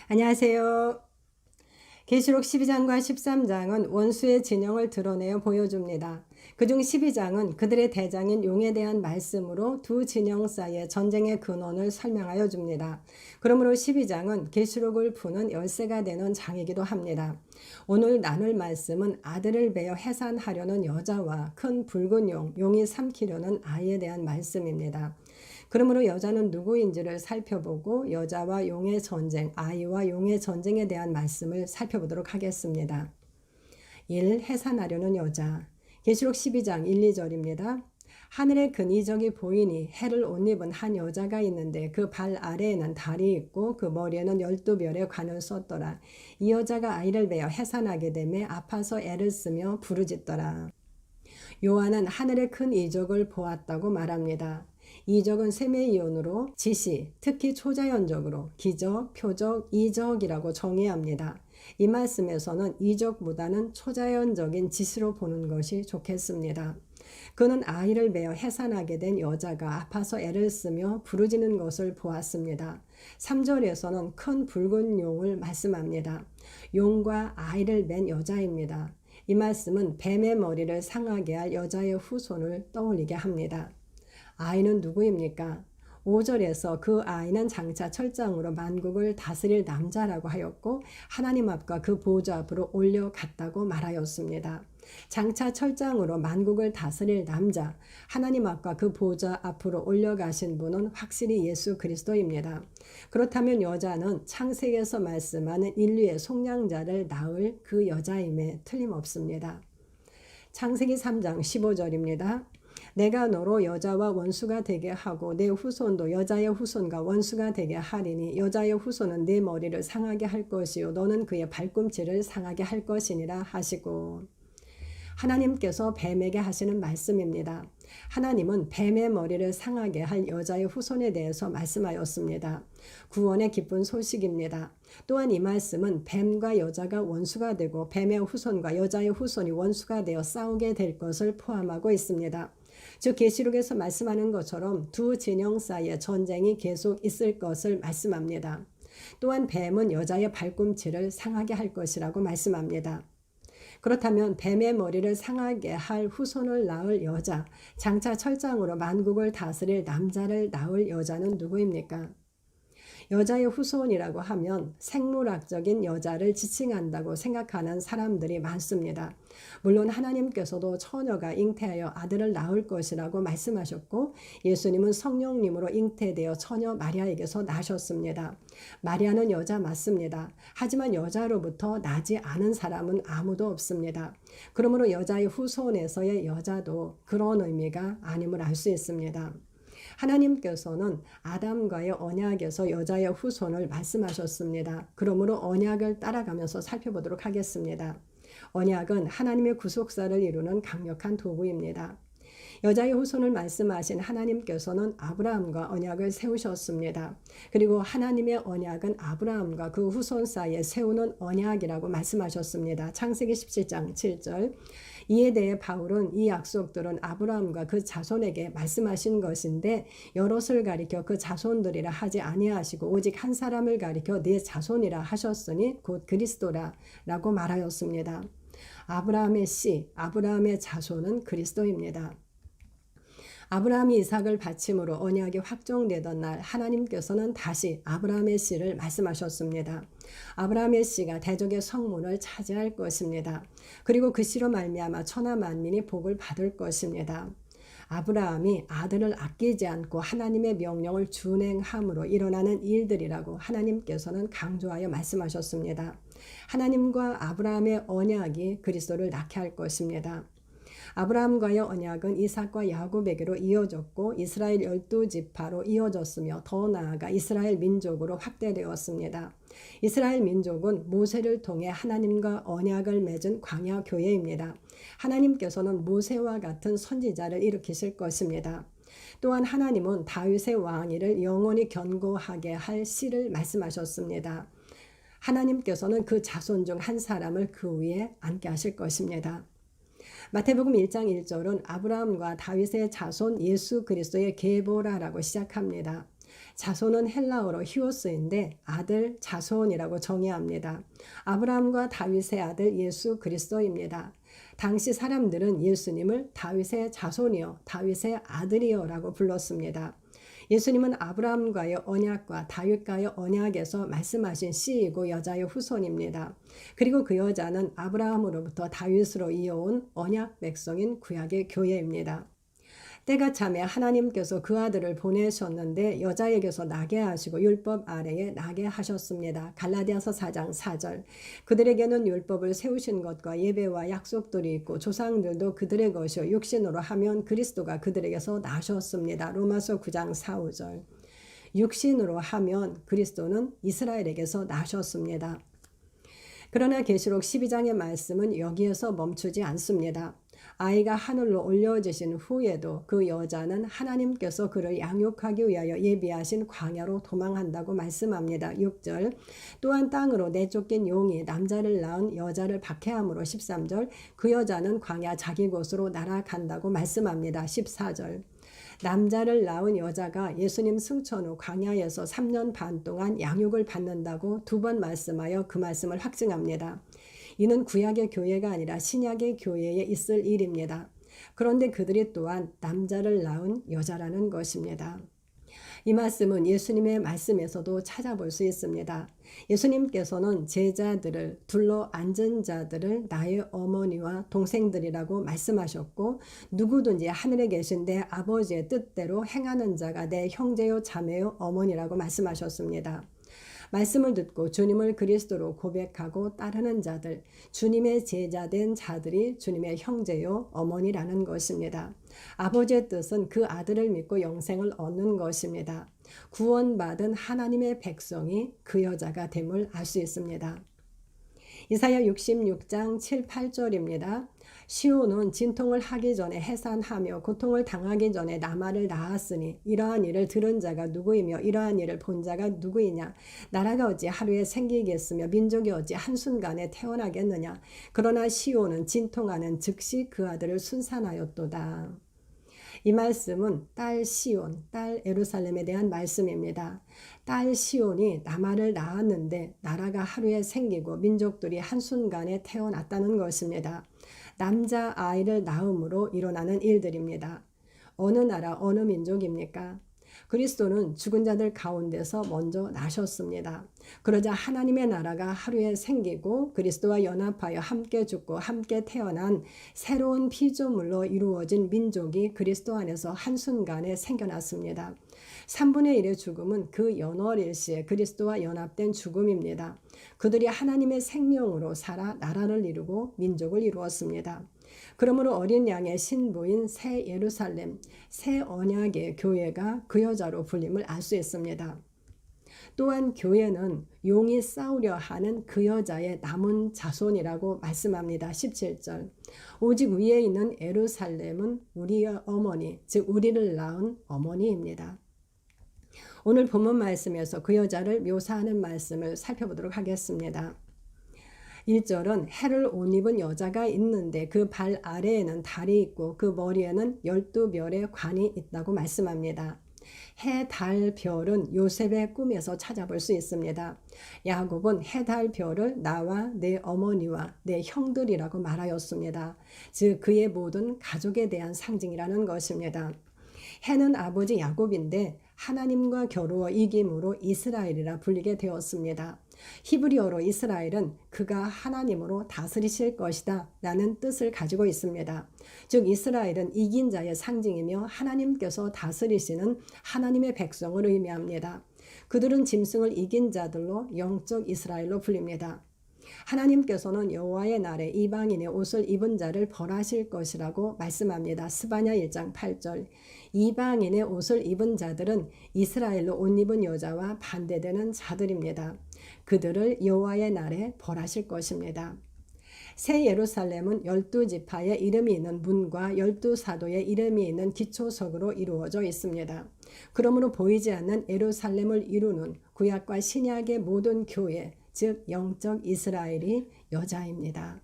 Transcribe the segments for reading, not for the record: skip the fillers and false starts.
안녕하세요. 계시록 12장과 13장은 원수의 진영을 드러내어 보여줍니다. 그중 12장은 그들의 대장인 용에 대한 말씀으로 두 진영 사이의 전쟁의 근원을 설명하여 줍니다. 그러므로 12장은 계시록을 푸는 열쇠가 되는 장이기도 합니다. 오늘 나눌 말씀은 아들을 베어 해산하려는 여자와 큰 붉은 용이 삼키려는 아이에 대한 말씀입니다. 그러므로 여자는 누구인지를 살펴보고 여자와 용의 전쟁, 아이와 용의 전쟁에 대한 말씀을 살펴보도록 하겠습니다. 1. 해산하려는 여자. 계시록 12장 1, 2절입니다. 하늘에 큰 이적이 보이니 해를 옷 입은 한 여자가 있는데 그 발 아래에는 달이 있고 그 머리에는 12별의 관을 썼더라. 이 여자가 아이를 베어 해산하게 되매 아파서 애를 쓰며 부르짖더라. 요한은 하늘의 큰 이적을 보았다고 말합니다. 이적은 셈의 이론으로 지시, 특히 초자연적으로 기적, 표적, 이적이라고 정의합니다. 이 말씀에서는 이적보다는 초자연적인 지시로 보는 것이 좋겠습니다. 그는 아이를 베어 해산하게 된 여자가 아파서 애를 쓰며 부르짖는 것을 보았습니다. 3절에서는 큰 붉은 용을 말씀합니다. 용과 아이를 맨 여자입니다. 이 말씀은 뱀의 머리를 상하게 할 여자의 후손을 떠올리게 합니다. 아이는 누구입니까? 5절에서 그 아이는 장차 철장으로 만국을 다스릴 남자라고 하였고 하나님 앞과 그 보좌 앞으로 올려갔다고 말하였습니다. 장차 철장으로 만국을 다스릴 남자, 하나님 앞과 그 보좌 앞으로 올려가신 분은 확실히 예수 그리스도입니다. 그렇다면 여자는 창세기에서 말씀하는 인류의 속량자를 낳을 그 여자임에 틀림없습니다. 창세기 3장 15절입니다. 내가 너로 여자와 원수가 되게 하고 내 후손도 여자의 후손과 원수가 되게 하리니 여자의 후손은 내 머리를 상하게 할 것이요 너는 그의 발꿈치를 상하게 할 것이니라 하시고, 하나님께서 뱀에게 하시는 말씀입니다. 하나님은 뱀의 머리를 상하게 할 여자의 후손에 대해서 말씀하였습니다. 구원의 기쁜 소식입니다. 또한 이 말씀은 뱀과 여자가 원수가 되고 뱀의 후손과 여자의 후손이 원수가 되어 싸우게 될 것을 포함하고 있습니다. 즉 계시록에서 말씀하는 것처럼 두 진영 사이에 전쟁이 계속 있을 것을 말씀합니다. 또한 뱀은 여자의 발꿈치를 상하게 할 것이라고 말씀합니다. 그렇다면 뱀의 머리를 상하게 할 후손을 낳을 여자, 장차 철장으로 만국을 다스릴 남자를 낳을 여자는 누구입니까? 여자의 후손이라고 하면 생물학적인 여자를 지칭한다고 생각하는 사람들이 많습니다. 물론 하나님께서도 처녀가 잉태하여 아들을 낳을 것이라고 말씀하셨고 예수님은 성령님으로 잉태되어 처녀 마리아에게서 나셨습니다. 마리아는 여자 맞습니다. 하지만 여자로부터 나지 않은 사람은 아무도 없습니다. 그러므로 여자의 후손에서의 여자도 그런 의미가 아님을 알 수 있습니다. 하나님께서는 아담과의 언약에서 여자의 후손을 말씀하셨습니다. 그러므로 언약을 따라가면서 살펴보도록 하겠습니다. 언약은 하나님의 구속사를 이루는 강력한 도구입니다. 여자의 후손을 말씀하신 하나님께서는 아브라함과 언약을 세우셨습니다. 그리고 하나님의 언약은 아브라함과 그 후손 사이에 세우는 언약이라고 말씀하셨습니다. 창세기 17장 7절. 이에 대해 바울은 이 약속들은 아브라함과 그 자손에게 말씀하신 것인데 여럿을 가리켜 그 자손들이라 하지 아니하시고 오직 한 사람을 가리켜 네 자손이라 하셨으니 곧 그리스도라 라고 말하였습니다. 아브라함의 씨, 아브라함의 자손은 그리스도입니다. 아브라함이 이삭을 바침으로 언약이 확정되던 날 하나님께서는 다시 아브라함의 씨를 말씀하셨습니다. 아브라함의 씨가 대적의 성문을 차지할 것입니다. 그리고 그 씨로 말미암아 천하 만민이 복을 받을 것입니다. 아브라함이 아들을 아끼지 않고 하나님의 명령을 준행함으로 일어나는 일들이라고 하나님께서는 강조하여 말씀하셨습니다. 하나님과 아브라함의 언약이 그리스도를 낳게 할 것입니다. 아브라함과의 언약은 이삭과 야곱에게로 이어졌고 이스라엘 12지파로 이어졌으며 더 나아가 이스라엘 민족으로 확대되었습니다. 이스라엘 민족은 모세를 통해 하나님과 언약을 맺은 광야 교회입니다. 하나님께서는 모세와 같은 선지자를 일으키실 것입니다. 또한 하나님은 다윗의 왕위를 영원히 견고하게 할 씨를 말씀하셨습니다. 하나님께서는 그 자손 중 한 사람을 그 위에 앉게 하실 것입니다. 마태복음 1장 1절은 아브라함과 다윗의 자손 예수 그리스도의 계보라라고 시작합니다. 자손은 헬라어로 히오스인데 아들 자손이라고 정의합니다. 아브라함과 다윗의 아들 예수 그리스도입니다. 당시 사람들은 예수님을 다윗의 자손이요 다윗의 아들이요 라고 불렀습니다. 예수님은 아브라함과의 언약과 다윗과의 언약에서 말씀하신 씨이고 여자의 후손입니다. 그리고 그 여자는 아브라함으로부터 다윗으로 이어온 언약 백성인 구약의 교회입니다. 때가 참에 하나님께서 그 아들을 보내셨는데 여자에게서 나게 하시고 율법 아래에 나게 하셨습니다. 갈라디아서 4장 4절. 그들에게는 율법을 세우신 것과 예배와 약속들이 있고 조상들도 그들의 것이요 육신으로 하면 그리스도가 그들에게서 나셨습니다. 로마서 9장 4, 5절. 육신으로 하면 그리스도는 이스라엘에게서 나셨습니다. 그러나 계시록 12장의 말씀은 여기에서 멈추지 않습니다. 아이가 하늘로 올려지신 후에도 그 여자는 하나님께서 그를 양육하기 위하여 예비하신 광야로 도망한다고 말씀합니다. 6절. 또한 땅으로 내쫓긴 용이 남자를 낳은 여자를 박해함으로 13절. 그 여자는 광야 자기 곳으로 날아간다고 말씀합니다. 14절. 남자를 낳은 여자가 예수님 승천 후 광야에서 3년 반 동안 양육을 받는다고 2번 말씀하여 그 말씀을 확증합니다. 이는 구약의 교회가 아니라 신약의 교회에 있을 일입니다. 그런데 그들이 또한 남자를 낳은 여자라는 것입니다. 이 말씀은 예수님의 말씀에서도 찾아볼 수 있습니다. 예수님께서는 제자들을 둘러 앉은 자들을 나의 어머니와 동생들이라고 말씀하셨고 누구든지 하늘에 계신 내 아버지의 뜻대로 행하는 자가 내 형제요 자매요 어머니라고 말씀하셨습니다. 말씀을 듣고 주님을 그리스도로 고백하고 따르는 자들, 주님의 제자된 자들이 주님의 형제요 어머니라는 것입니다. 아버지의 뜻은 그 아들을 믿고 영생을 얻는 것입니다. 구원받은 하나님의 백성이 그 여자가 됨을 알 수 있습니다. 이사야 66장 7, 8절입니다. 시온은 진통을 하기 전에 해산하며 고통을 당하기 전에 나말을 낳았으니 이러한 일을 들은 자가 누구이며 이러한 일을 본 자가 누구이냐. 나라가 어찌 하루에 생기겠으며 민족이 어찌 한순간에 태어나겠느냐. 그러나 시온은 진통하는 즉시 그 아들을 순산하였도다. 이 말씀은 딸 시온, 딸 예루살렘에 대한 말씀입니다. 딸 시온이 나말을 낳았는데 나라가 하루에 생기고 민족들이 한순간에 태어났다는 것입니다. 남자 아이를 낳음으로 일어나는 일들입니다. 어느 나라 어느 민족입니까? 그리스도는 죽은 자들 가운데서 먼저 나셨습니다. 그러자 하나님의 나라가 하루에 생기고 그리스도와 연합하여 함께 죽고 함께 태어난 새로운 피조물로 이루어진 민족이 그리스도 안에서 한순간에 생겨났습니다. 3분의 1의 죽음은 그 연월일시에 그리스도와 연합된 죽음입니다. 그들이 하나님의 생명으로 살아 나라를 이루고 민족을 이루었습니다. 그러므로 어린 양의 신부인 새 예루살렘, 새 언약의 교회가 그 여자로 불림을 알 수 있습니다. 또한 교회는 용이 싸우려 하는 그 여자의 남은 자손이라고 말씀합니다. 17절. 오직 위에 있는 예루살렘은 우리의 어머니, 즉 우리를 낳은 어머니입니다. 오늘 본문 말씀에서 그 여자를 묘사하는 말씀을 살펴보도록 하겠습니다. 1절은 해를 옷 입은 여자가 있는데 그 발 아래에는 달이 있고 그 머리에는 12별의 관이 있다고 말씀합니다. 해, 달, 별은 요셉의 꿈에서 찾아볼 수 있습니다. 야곱은 해, 달, 별을 나와 내 어머니와 내 형들이라고 말하였습니다. 즉 그의 모든 가족에 대한 상징이라는 것입니다. 해는 아버지 야곱인데 하나님과 겨루어 이김으로 이스라엘이라 불리게 되었습니다. 히브리어로 이스라엘은 그가 하나님으로 다스리실 것이다 라는 뜻을 가지고 있습니다. 즉 이스라엘은 이긴 자의 상징이며 하나님께서 다스리시는 하나님의 백성을 의미합니다. 그들은 짐승을 이긴 자들로 영적 이스라엘로 불립니다. 하나님께서는 여호와의 날에 이방인의 옷을 입은 자를 벌하실 것이라고 말씀합니다. 스바냐 1장 8절. 이방인의 옷을 입은 자들은 이스라엘로 옷 입은 여자와 반대되는 자들입니다. 그들을 여호와의 날에 벌하실 것입니다. 새 예루살렘은 12지파의 이름이 있는 문과 12사도의 이름이 있는 기초석으로 이루어져 있습니다. 그러므로 보이지 않는 예루살렘을 이루는 구약과 신약의 모든 교회, 즉 영적 이스라엘이 여자입니다.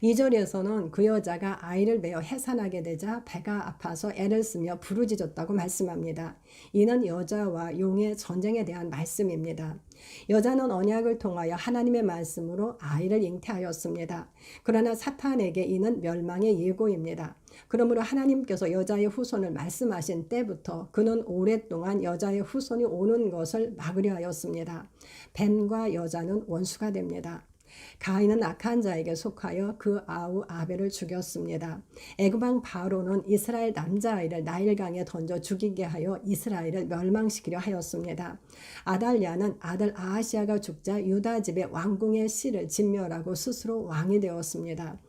2절에서는 그 여자가 아이를 베어 해산하게 되자 배가 아파서 애를 쓰며 부르짖었다고 말씀합니다. 이는 여자와 용의 전쟁에 대한 말씀입니다. 여자는 언약을 통하여 하나님의 말씀으로 아이를 잉태하였습니다. 그러나 사탄에게 이는 멸망의 예고입니다. 그러므로 하나님께서 여자의 후손을 말씀하신 때부터 그는 오랫동안 여자의 후손이 오는 것을 막으려 하였습니다. 뱀과 여자는 원수가 됩니다. 가인은 악한 자에게 속하여 그 아우 아벨을 죽였습니다. 애굽 왕 바로는 이스라엘 남자아이를 나일강에 던져 죽이게 하여 이스라엘을 멸망시키려 하였습니다. 아달랴는 아들 아하시아가 죽자 유다 집의 왕궁의 씨를 진멸하고 스스로 왕이 되었습니다.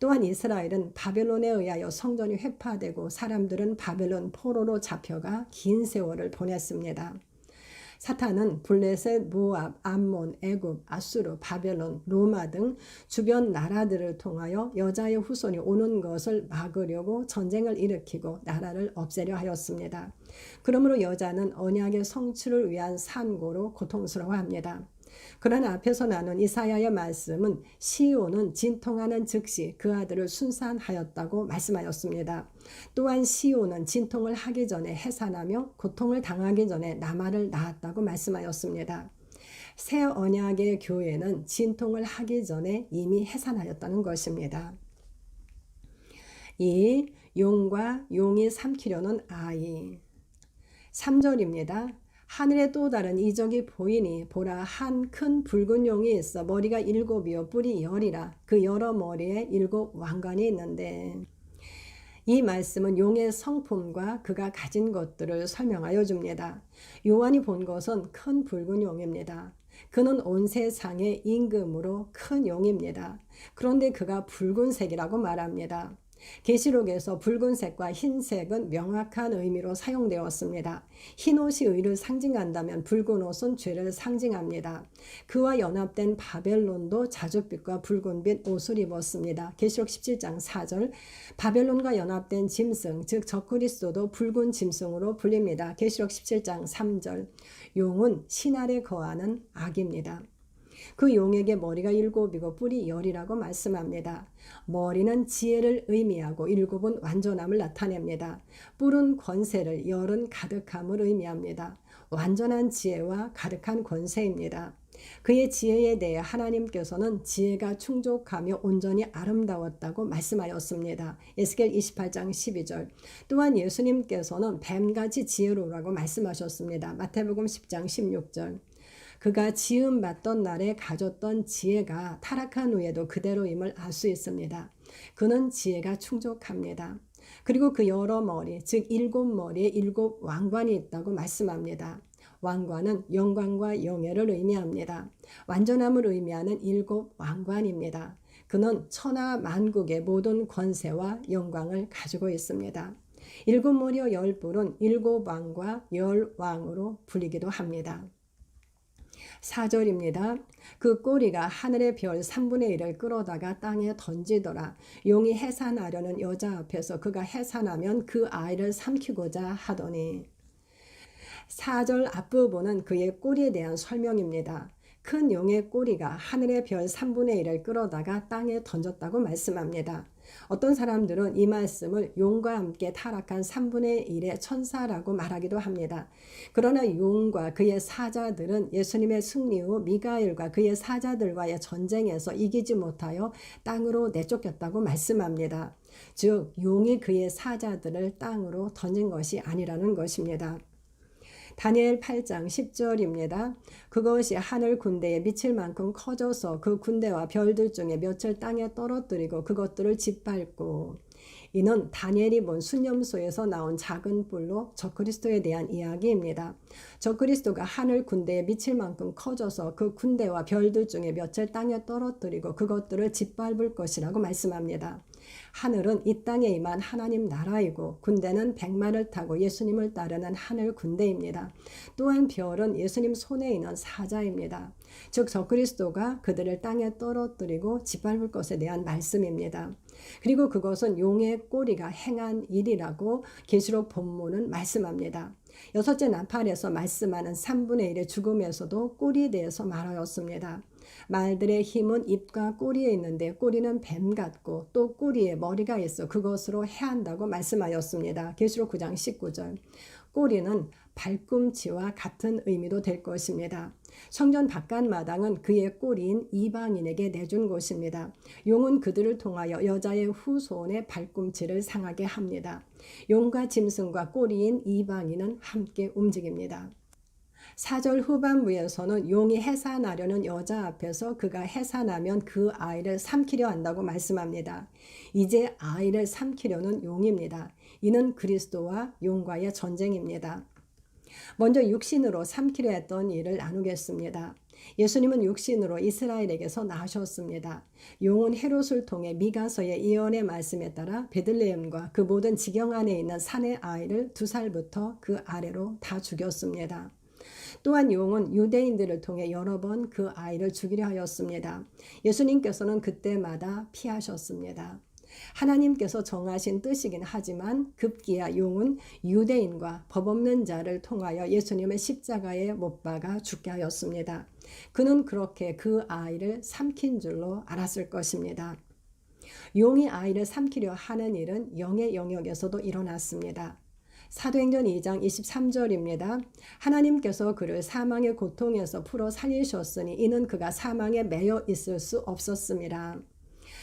또한 이스라엘은 바벨론에 의하여 성전이 회파되고 사람들은 바벨론 포로로 잡혀가 긴 세월을 보냈습니다. 사탄은 블레셋, 모압, 암몬, 애굽, 아수르, 바벨론, 로마 등 주변 나라들을 통하여 여자의 후손이 오는 것을 막으려고 전쟁을 일으키고 나라를 없애려 하였습니다. 그러므로 여자는 언약의 성취를 위한 산고로 고통스러워합니다. 그러나 앞에서 나눈 이사야의 말씀은 시온은 진통하는 즉시 그 아들을 순산하였다고 말씀하였습니다. 또한 시온은 진통을 하기 전에 해산하며 고통을 당하기 전에 남아를 낳았다고 말씀하였습니다. 새 언약의 교회는 진통을 하기 전에 이미 해산하였다는 것입니다. 2. 용과 용이 삼키려는 아이. 3절입니다. 하늘에 또 다른 이적이 보이니 보라 한 큰 붉은 용이 있어 머리가 7이요 뿔이 10이라 그 여러 머리에 7 왕관이 있는데. 이 말씀은 용의 성품과 그가 가진 것들을 설명하여 줍니다. 요한이 본 것은 큰 붉은 용입니다. 그는 온 세상의 임금으로 큰 용입니다. 그런데 그가 붉은색이라고 말합니다. 계시록에서 붉은색과 흰색은 명확한 의미로 사용되었습니다. 흰 옷이 의를 상징한다면 붉은 옷은 죄를 상징합니다. 그와 연합된 바벨론도 자줏빛과 붉은빛 옷을 입었습니다. 계시록 17장 4절. 바벨론과 연합된 짐승 즉 적그리스도도 붉은 짐승으로 불립니다. 계시록 17장 3절. 용은 신 아래 거하는 악입니다. 그 용에게 머리가 7이고 뿔이 10이라고 말씀합니다. 머리는 지혜를 의미하고 7은 완전함을 나타냅니다. 뿔은 권세를, 10은 가득함을 의미합니다. 완전한 지혜와 가득한 권세입니다. 그의 지혜에 대해 하나님께서는 지혜가 충족하며 온전히 아름다웠다고 말씀하였습니다. 에스겔 28장 12절. 또한 예수님께서는 뱀같이 지혜로우라고 말씀하셨습니다. 마태복음 10장 16절. 그가 지음받던 날에 가졌던 지혜가 타락한 후에도 그대로임을 알 수 있습니다. 그는 지혜가 충족합니다. 그리고 그 여러 머리, 즉 7머리에 7 왕관이 있다고 말씀합니다. 왕관은 영광과 영예를 의미합니다. 완전함을 의미하는 7 왕관입니다. 그는 천하 만국의 모든 권세와 영광을 가지고 있습니다. 7머리와 10뿔은 7 왕과 10 왕으로 불리기도 합니다. 4절입니다. 그 꼬리가 하늘의 별 3분의 1을 끌어다가 땅에 던지더라. 용이 해산하려는 여자 앞에서 그가 해산하면 그 아이를 삼키고자 하더니. 4절 앞부분은 그의 꼬리에 대한 설명입니다. 큰 용의 꼬리가 하늘의 별 3분의 1을 끌어다가 땅에 던졌다고 말씀합니다. 어떤 사람들은 이 말씀을 용과 함께 타락한 3분의 1의 천사라고 말하기도 합니다. 그러나 용과 그의 사자들은 예수님의 승리 후 미가엘과 그의 사자들과의 전쟁에서 이기지 못하여 땅으로 내쫓겼다고 말씀합니다. 즉 용이 그의 사자들을 땅으로 던진 것이 아니라는 것입니다. 다니엘 8장 10절입니다. 그것이 하늘 군대에 미칠 만큼 커져서 그 군대와 별들 중에 몇을 땅에 떨어뜨리고 그것들을 짓밟고. 이는 다니엘이 본 순념소에서 나온 작은 뿔로 적그리스도에 대한 이야기입니다. 적그리스도가 하늘 군대에 미칠 만큼 커져서 그 군대와 별들 중에 몇을 땅에 떨어뜨리고 그것들을 짓밟을 것이라고 말씀합니다. 하늘은 이 땅에 임한 하나님 나라이고 군대는 백마를 타고 예수님을 따르는 하늘 군대입니다. 또한 별은 예수님 손에 있는 사자입니다. 즉 적그리스도가 그들을 땅에 떨어뜨리고 짓밟을 것에 대한 말씀입니다. 그리고 그것은 용의 꼬리가 행한 일이라고 계시록 본문은 말씀합니다. 여섯째 나팔에서 말씀하는 3분의 1의 죽음에서도 꼴에 대해서 말하였습니다. 말들의 힘은 입과 꼬리에 있는데 꼬리는 뱀 같고 또 꼬리에 머리가 있어 그것으로 해한다고 말씀하였습니다. 계시록 9장 19절. 꼬리는 발꿈치와 같은 의미도 될 것입니다. 성전 바깥마당은 그의 꼬리인 이방인에게 내준 곳입니다. 용은 그들을 통하여 여자의 후손의 발꿈치를 상하게 합니다. 용과 짐승과 꼬리인 이방인은 함께 움직입니다. 4절 후반부에서는 용이 해산하려는 여자 앞에서 그가 해산하면 그 아이를 삼키려 한다고 말씀합니다. 이제 아이를 삼키려는 용입니다. 이는 그리스도와 용과의 전쟁입니다. 먼저 육신으로 삼키려 했던 일을 나누겠습니다. 예수님은 육신으로 이스라엘에게서 나셨습니다. 용은 헤롯을 통해 미가서의 예언의 말씀에 따라 베들레헴과 그 모든 지경 안에 있는 산의 아이를 2살부터 그 아래로 다 죽였습니다. 또한 용은 유대인들을 통해 여러 번 그 아이를 죽이려 하였습니다. 예수님께서는 그때마다 피하셨습니다. 하나님께서 정하신 뜻이긴 하지만 급기야 용은 유대인과 법 없는 자를 통하여 예수님의 십자가에 못 박아 죽게 하였습니다. 그는 그렇게 그 아이를 삼킨 줄로 알았을 것입니다. 용이 아이를 삼키려 하는 일은 영의 영역에서도 일어났습니다. 사도행전 2장 23절입니다. 하나님께서 그를 사망의 고통에서 풀어 살리셨으니 이는 그가 사망에 매여 있을 수 없었습니다.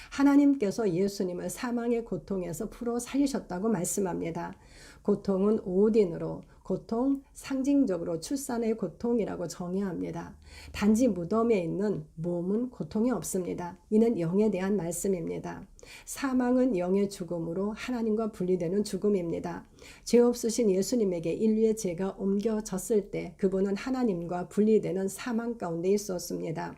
하나님께서 예수님을 사망의 고통에서 풀어 살리셨다고 말씀합니다. 고통은 오딘으로 고통, 상징적으로 출산의 고통이라고 정의합니다. 단지 무덤에 있는 몸은 고통이 없습니다. 이는 영에 대한 말씀입니다. 사망은 영의 죽음으로 하나님과 분리되는 죽음입니다. 죄 없으신 예수님에게 인류의 죄가 옮겨졌을 때 그분은 하나님과 분리되는 사망 가운데 있었습니다.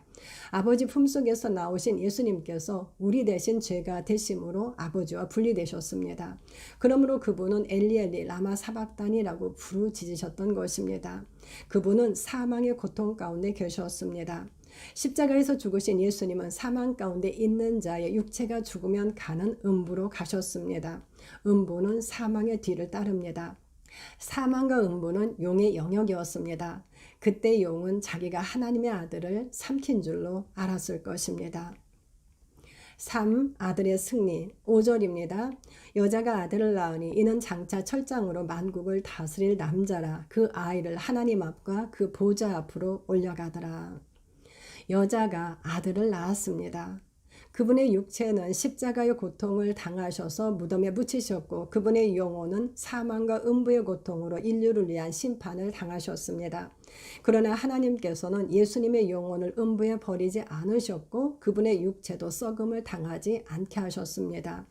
아버지 품속에서 나오신 예수님께서 우리 대신 죄가 되심으로 아버지와 분리되셨습니다. 그러므로 그분은 엘리엘리 라마 사박단이라고 부르짖으셨던 것입니다. 그분은 사망의 고통 가운데 계셨습니다. 십자가에서 죽으신 예수님은 사망 가운데 있는 자의 육체가 죽으면 가는 음부로 가셨습니다. 음부는 사망의 뒤를 따릅니다. 사망과 음부는 용의 영역이었습니다. 그때 용은 자기가 하나님의 아들을 삼킨 줄로 알았을 것입니다. 3. 아들의 승리 5절입니다. 여자가 아들을 낳으니 이는 장차 철장으로 만국을 다스릴 남자라 그 아이를 하나님 앞과 그 보좌 앞으로 올려가더라. 여자가 아들을 낳았습니다. 그분의 육체는 십자가의 고통을 당하셔서 무덤에 묻히셨고 그분의 영혼은 사망과 음부의 고통으로 인류를 위한 심판을 당하셨습니다. 그러나 하나님께서는 예수님의 영혼을 음부에 버리지 않으셨고 그분의 육체도 썩음을 당하지 않게 하셨습니다.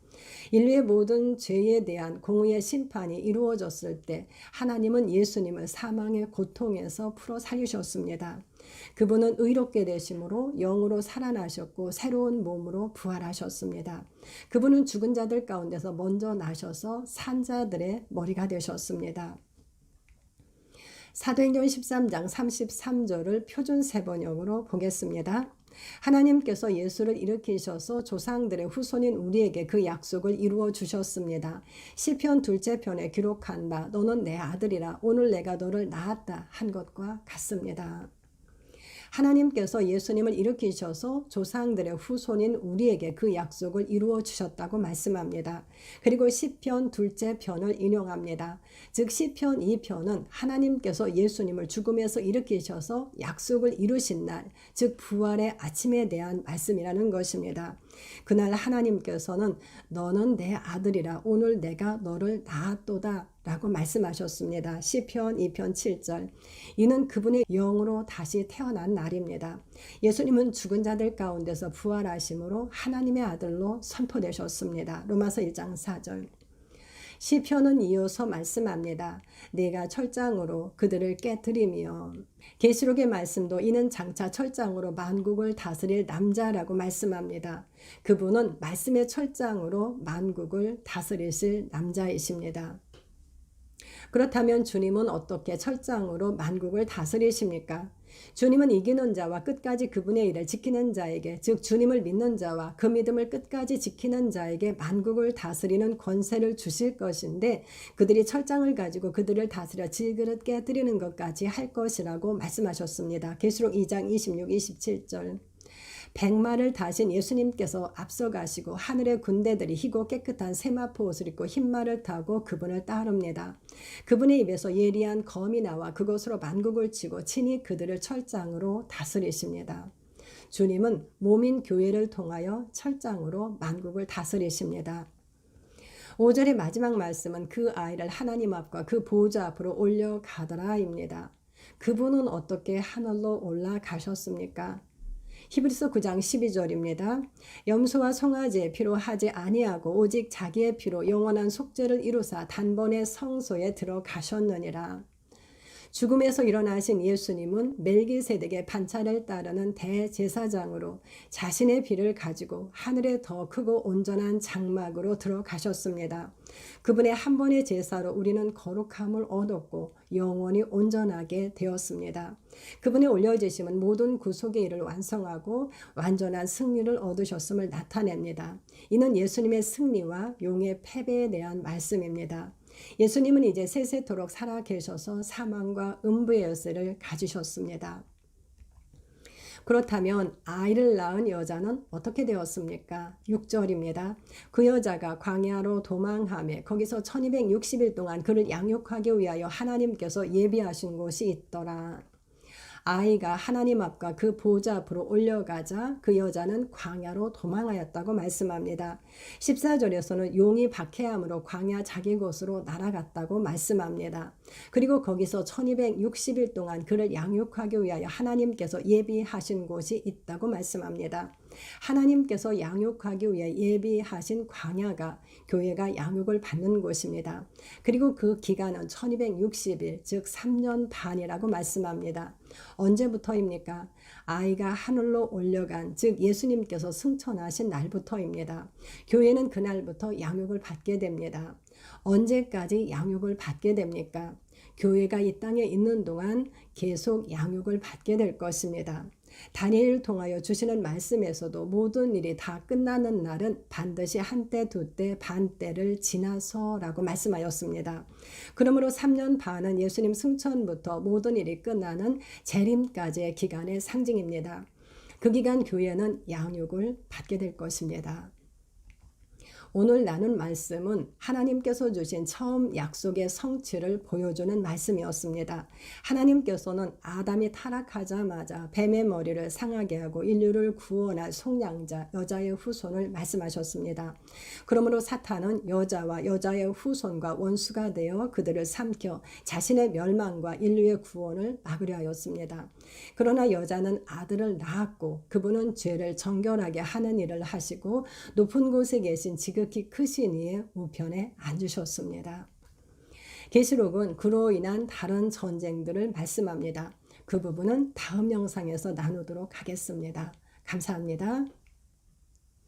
인류의 모든 죄에 대한 공의의 심판이 이루어졌을 때 하나님은 예수님을 사망의 고통에서 풀어 살리셨습니다. 그분은 의롭게 되심으로 영으로 살아나셨고 새로운 몸으로 부활하셨습니다. 그분은 죽은 자들 가운데서 먼저 나셔서 산 자들의 머리가 되셨습니다. 사도행전 13장 33절을 표준 세번역으로 보겠습니다. 하나님께서 예수를 일으키셔서 조상들의 후손인 우리에게 그 약속을 이루어 주셨습니다. 시편 2째 편에 기록한 바 너는 내 아들이라 오늘 내가 너를 낳았다 한 것과 같습니다. 하나님께서 예수님을 일으키셔서 조상들의 후손인 우리에게 그 약속을 이루어 주셨다고 말씀합니다. 그리고 시편 2째 편을 인용합니다. 즉 시편 2편은 하나님께서 예수님을 죽음에서 일으키셔서 약속을 이루신 날, 즉 부활의 아침에 대한 말씀이라는 것입니다. 그날 하나님께서는 너는 내 아들이라 오늘 내가 너를 낳았도다 라고 말씀하셨습니다. 시편 2편 7절. 이는 그분의 영으로 다시 태어난 날입니다. 예수님은 죽은 자들 가운데서 부활하심으로 하나님의 아들로 선포되셨습니다. 로마서 1장 4절. 시편은 이어서 말씀합니다. 내가 철장으로 그들을 깨뜨리며 계시록의 말씀도 이는 장차 철장으로 만국을 다스릴 남자라고 말씀합니다. 그분은 말씀의 철장으로 만국을 다스리실 남자이십니다. 그렇다면 주님은 어떻게 철장으로 만국을 다스리십니까? 주님은 이기는 자와 끝까지 그분의 일을 지키는 자에게, 즉 주님을 믿는 자와 그 믿음을 끝까지 지키는 자에게 만국을 다스리는 권세를 주실 것인데, 그들이 철장을 가지고 그들을 다스려 질그릇 깨뜨리는 것까지 할 것이라고 말씀하셨습니다. 계시록 2장 26, 27절. 백마를 타신 예수님께서 앞서가시고 하늘의 군대들이 희고 깨끗한 세마포 옷을 입고 흰 말을 타고 그분을 따릅니다. 그분의 입에서 예리한 검이 나와 그곳으로 만국을 치고 친히 그들을 철장으로 다스리십니다. 주님은 몸인 교회를 통하여 철장으로 만국을 다스리십니다. 5절의 마지막 말씀은 그 아이를 하나님 앞과 그 보좌 앞으로 올려가더라입니다. 그분은 어떻게 하늘로 올라가셨습니까? 히브리서 9장 12절입니다. 염소와 송아지의 피로 하지 아니하고 오직 자기의 피로 영원한 속죄를 이루사 단번에 성소에 들어가셨느니라. 죽음에서 일어나신 예수님은 멜기세덱의 반차를 따르는 대제사장으로 자신의 피를 가지고 하늘에 더 크고 온전한 장막으로 들어가셨습니다. 그분의 한 번의 제사로 우리는 거룩함을 얻었고 영원히 온전하게 되었습니다. 그분의 올려지심은 모든 구속의 일을 완성하고 완전한 승리를 얻으셨음을 나타냅니다. 이는 예수님의 승리와 용의 패배에 대한 말씀입니다. 예수님은 이제 세세토록 살아계셔서 사망과 음부의 열쇠를 가지셨습니다. 그렇다면 아이를 낳은 여자는 어떻게 되었습니까? 6절입니다. 그 여자가 광야로 도망하며 거기서 1260일 동안 그를 양육하기 위하여 하나님께서 예비하신 곳이 있더라. 아이가 하나님 앞과 그 보좌 앞으로 올려가자 그 여자는 광야로 도망하였다고 말씀합니다. 14절에서는 용이 박해함으로 광야 자기 곳으로 날아갔다고 말씀합니다. 그리고 거기서 1260일 동안 그를 양육하기 위하여 하나님께서 예비하신 곳이 있다고 말씀합니다. 하나님께서 양육하기 위해 예비하신 광야가 교회가 양육을 받는 곳입니다. 그리고 그 기간은 1260일, 즉 3년 반이라고 말씀합니다. 언제부터입니까? 아이가 하늘로 올려간, 즉 예수님께서 승천하신 날부터입니다. 교회는 그날부터 양육을 받게 됩니다. 언제까지 양육을 받게 됩니까? 교회가 이 땅에 있는 동안 계속 양육을 받게 될 것입니다. 다니엘을 통하여 주시는 말씀에서도 모든 일이 다 끝나는 날은 반드시 한때 두때 반때를 지나서라고 말씀하였습니다. 그러므로 3년 반은 예수님 승천부터 모든 일이 끝나는 재림까지의 기간의 상징입니다. 그 기간 교회는 양육을 받게 될 것입니다. 오늘 나눈 말씀은 하나님께서 주신 처음 약속의 성취를 보여주는 말씀이었습니다. 하나님께서는 아담이 타락하자마자 뱀의 머리를 상하게 하고 인류를 구원할 속량자 여자의 후손을 말씀하셨습니다. 그러므로 사탄은 여자와 여자의 후손과 원수가 되어 그들을 삼켜 자신의 멸망과 인류의 구원을 막으려 하였습니다. 그러나 여자는 아들을 낳았고 그분은 죄를 정결하게 하는 일을 하시고 높은 곳에 계신 지극히 크신 이의 우편에 앉으셨습니다. 계시록은 그로 인한 다른 전쟁들을 말씀합니다. 그 부분은 다음 영상에서 나누도록 하겠습니다. 감사합니다.